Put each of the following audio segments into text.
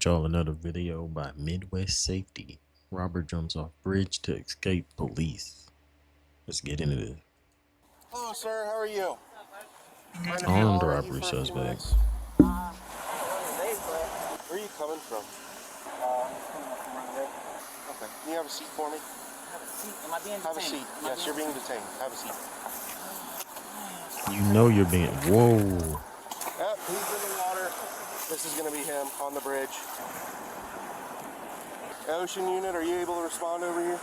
y'all another video by Midwest Safety. Robber jumps off bridge to escape police. Let's get into this. Hello, sir. How are you? Armed robbery suspect. Where are you coming from? Okay. Can you have a seat for me? Have a seat? Am I being detained? Have a seat. Yes, you're being detained. Have a seat. You know you're being. Whoa. Yep, he's in the water. This is going to be him on the bridge. Ocean unit, are you able to respond over here?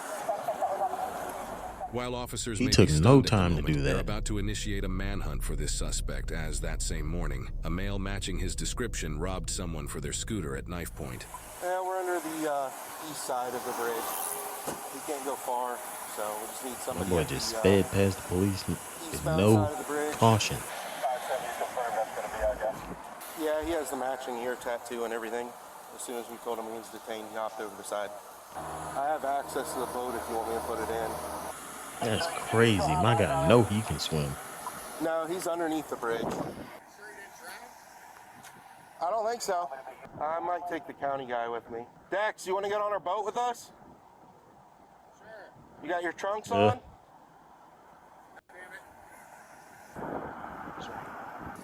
While officers He may took be no stunned at the time to moment, do they're that. about to initiate a manhunt for this suspect, as that same morning, a male matching his description robbed someone for their scooter at knife point. Yeah, we're under the east side of the bridge. We can't go far, so we just need My somebody. boy at just the, sped past the police with eastbound no side of the bridge. caution. Yeah, he has the matching ear tattoo and everything. As soon as we told him he was detained, he hopped over the side. I have access to the boat if you want me to put it in. That's crazy. My guy know he can swim. No, he's underneath the bridge. I don't think so. I might take the county guy with me. Dex, you want to get on our boat with us? Sure. You got your trunks on?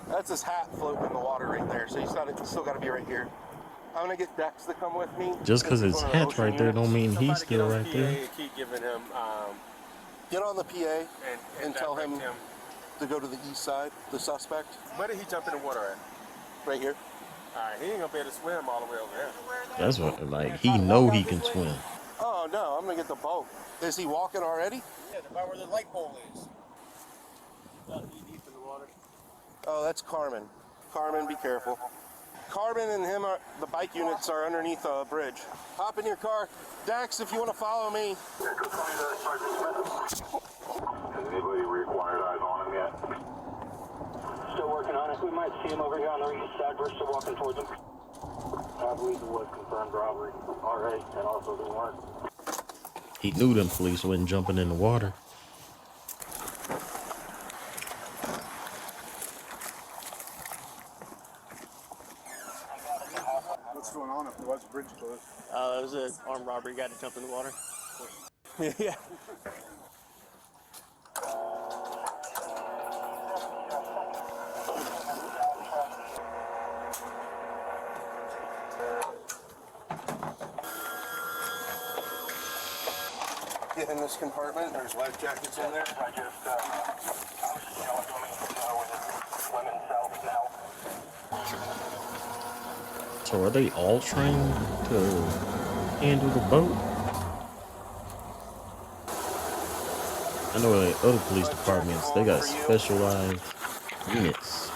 That's his hat floating in the water right there, so he's still got to be right here. I'm gonna get Dex to come with me. Just because his hat's right there don't mean he's still right there. Keep giving him, Get on the PA and tell him direct to go to the east side, the suspect. Where did he jump in the water at? Right here. Alright, he ain't gonna be able to swim all the way over there. That's what, like, he know he can swim. Oh no, I'm gonna get the boat. Is he walking already? Yeah, about where the light pole is. Deep in the water. Oh, that's Carmen. Carmen, be careful. Carmen and him are, the bike units are underneath a bridge. Hop in your car. Dax, if you want to follow me. Has anybody required eyes on him yet? Still working on it. We might see him over here on the east side. We're still walking towards him. I believe it was confirmed robbery already, and also the warrant. He knew them police wasn't jumping in the water. What's going on if there was a bridge closed? It was an armed robbery. Got to jump in the water. Yeah. Get in this compartment. There's life jackets in there. I just, women south now. So are they all trained to handle the boat? I know like other police departments, they got specialized units.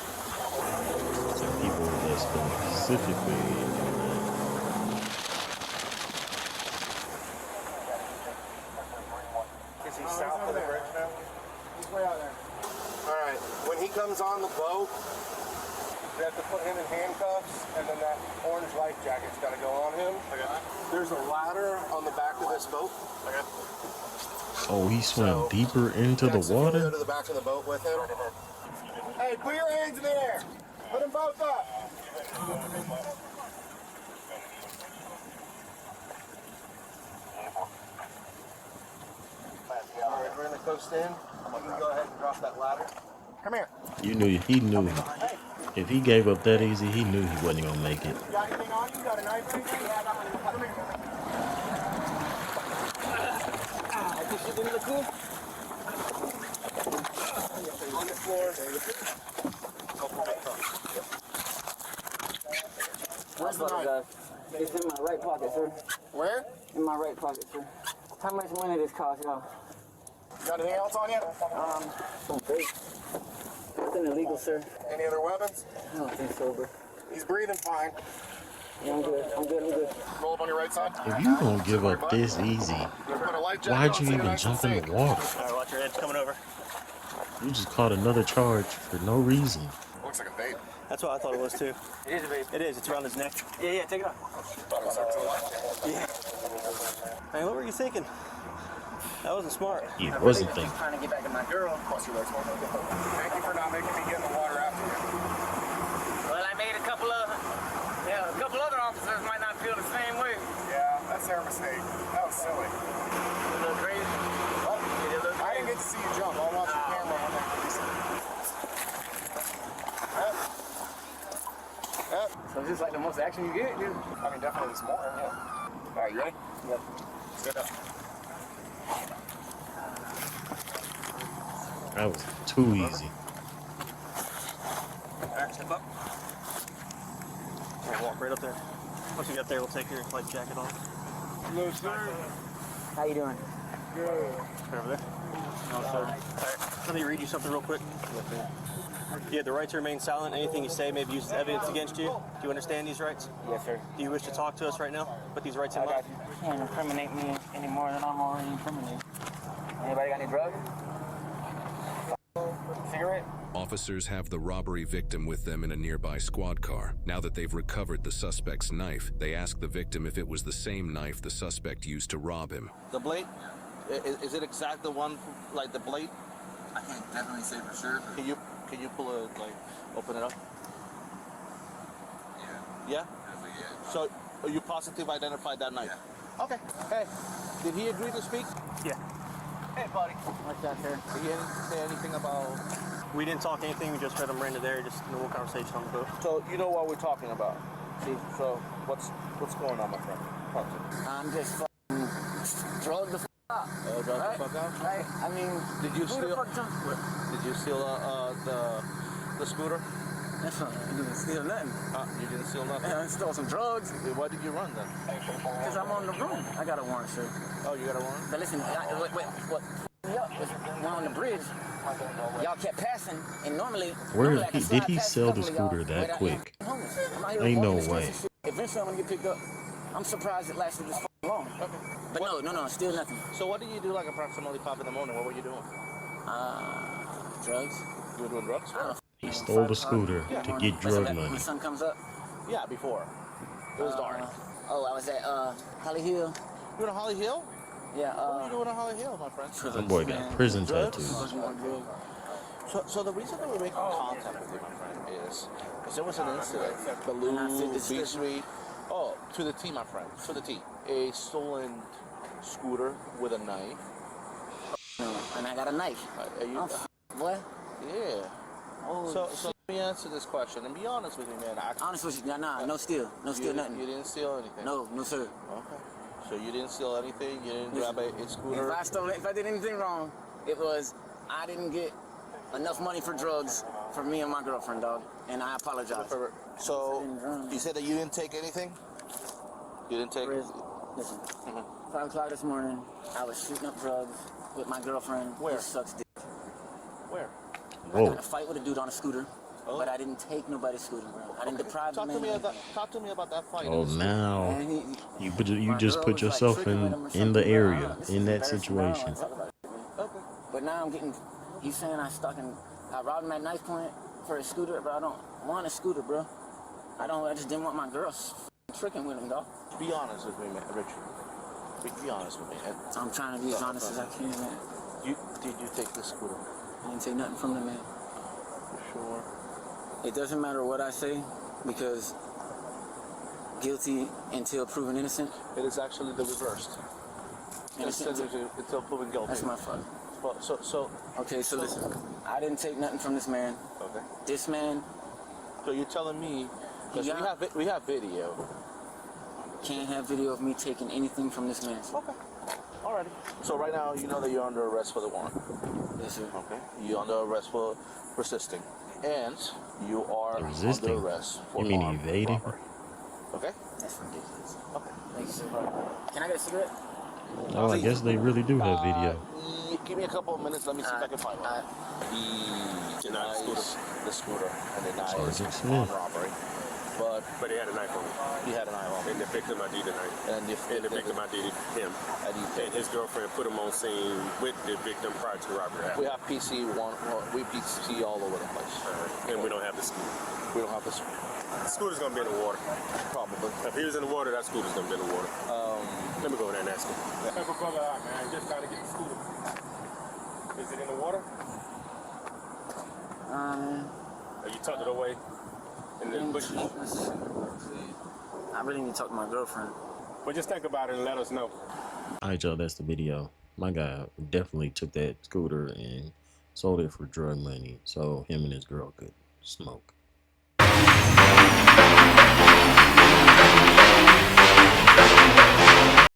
Some people that specifically do that. Is he south of the bridge now? He's way out there. All right. When he comes on the boat, we have to put him in handcuffs, and then that orange life jacket's got to go on him. Okay. There's a ladder on the back of this boat. Okay. Oh, he swam deeper into the Dex, if you wanna water? Go to the back of the boat with him. Hey, put your hands in the air. Put them both up. All right, we're gonna coast in. You can go ahead and drop that ladder. Come here. You knew he knew. If he gave up that easy, he knew he wasn't gonna make it. You got anything on you? Got a knife or anything? Yeah, I got one. Come here. I think she didn't look cool. On the floor. Where's the knife? It's in my right pocket, sir. Where? In my right pocket, sir. How much money this cost, y'all? Got anything else on you? Some fake. Nothing illegal, sir. Any other weapons? I don't think so, bro. He's breathing fine. Yeah, I'm good. I'm good. Roll up on your right side. If you gonna give up this easy, Put a life jacket why'd on you so you're even nice and jump in safe. the water? All right, watch your head. Coming over. You just caught another charge for no reason. Looks like a vape. That's what I thought it was too. It is a vape. It is. It's around his neck. Yeah, take it off. Thought it was a life jacket. Yeah. Hey, what were you thinking? That wasn't smart. He wasn't Just thinking. trying to get back at my girl. Thank you for not making me get in the water after you. Well, I made a couple other officers might not feel the same way. Yeah, that's their mistake. That was silly. A little crazy. What? I didn't get to see you jump. I'll watch the camera when they release it. Yep. So it's just like the most action you get, dude. I mean, definitely this morning, yeah. All right, you ready? Yep. Sit up. That was too easy. All right, step up. We'll walk right up there. Once you get there, we'll take your life jacket off. Hello, sir. How you doing? Good. Right over there. No, sir. All right. Let me read you something real quick. You have the right to remain silent. Anything you say may be used as evidence against you. Do you understand these rights? Yes, sir. Do you wish to talk to us right now? Put these rights in mind. You can't incriminate me any more than I'm already incriminated. Anybody got any drugs? Cigarette? Officers have the robbery victim with them in a nearby squad car. Now that they've recovered the suspect's knife, they ask the victim if it was the same knife the suspect used to rob him. The blade? Is it exact the one, like the blade? I can't definitely say for sure. Can you pull it, like, open it up? Yeah. Yeah? Definitely, yeah. So, you positive identified that knife? Yeah. Okay. Hey, did he agree to speak? Yeah. Hey, buddy. What's that, sir? Did he say anything about... We didn't talk anything. We just read him right into there. Just a normal conversation on the boat. So, you know what we're talking about? See, so, what's going on, my friend? Talk to me. I'm just fucking drugged the out. Drug Right? the fuck out? Right? I mean, Did you who the steal... fuck jumped with? Did you steal the scooter? That's fine. I didn't steal nothing. You didn't steal nothing? I stole some drugs Why did you run then? because I'm on the room. I got a warrant, sir. Oh, you got a warrant? But listen, what me up was when on the bridge, y'all kept passing, and normally I can Did slide he past sell a the couple of y'all scooter that without quick? being homeless. I'm out here Ain't no walking the streets way. and shit. Eventually, I'm gonna get picked up. I'm surprised it lasted this long. Okay. But no, still nothing. So what did you do like approximately 5 in the morning? What were you doing? Drugs. You were doing drugs? I don't He stole the scooter to get drug When money. the sun comes up. Yeah, before. It was dark. Oh, I was at Holly Hill. You were in Holly Hill? Yeah. What were you doing in Holly Hill, my friend? That boy got prison tattoos. So the reason that we're making contact with you, my friend, is because there was an incident. Baloo, B Street. Oh, to the T, my friend. To the T. A stolen scooter with a knife. And I got a knife. Are you, Boy. yeah. So let me answer this question and be honest with me, man. Honest with you, no steal. No steal nothing. You didn't steal anything? No, sir. Okay. So you didn't steal anything? You didn't grab a scooter? If I did anything wrong, it was I didn't get enough money for drugs for me and my girlfriend, dog. And I apologize. So you said that you didn't take anything? You didn't take... Listen, 5 o'clock this morning, I was shooting up drugs with my girlfriend. Where? Who sucks dick. Where? I got in a fight with a dude on a scooter, but I didn't take nobody's scooter, bro. I didn't deprive the man. Talk to me about that fight. Oh, now And you just put yourself in the area, in that situation. But now I'm getting, you saying I robbed him at knife point for a scooter, but I don't want a scooter, bro. I just didn't want my girl tricking with him, dog. Be honest with me, man, Richard. Be honest with me. I'm trying to be as honest as I can, man. Did you take the scooter? I didn't take nothing from the man. For sure. It doesn't matter what I say, because guilty until proven innocent. It is actually the reversed. Innocent until proven guilty. That's my fault. Well, okay, so listen. I didn't take nothing from this man. Okay. This man. So you're telling me, because we have video. Can't have video of me taking anything from this man. Okay. Alrighty. So right now, you know that you're under arrest for the warrant. Yes, sir. Okay. You're under arrest for resisting. And you are Resisting? under arrest for You mean armed evading? robbery. Okay? That's ridiculous. Okay. Thank you, sir. Can I get a cigarette? Oh, I guess they really do have video. Give me a couple of minutes. Let me see if I can find one. He denies the scooter and denies Sergeant Smith. robbery. But he had a knife on him. He had a knife on him. And the victim ID'd the knife. And the victim ID'd him. And his girlfriend put him on scene with the victim prior to the robbery. We have PC all over the place. And we don't have the scooter. We don't have the scooter. The scooter's gonna be in the water. Probably. If he was in the water, that scooter's gonna be in the water. Let me go over there and ask him. Help a brother out, man. Just trying to get the scooter. Is it in the water? Or you tucked it away in the bushes? I really need to talk to my girlfriend. Well, just think about it and let us know. Alright, y'all, that's the video. My guy definitely took that scooter and sold it for drug money so him and his girl could smoke.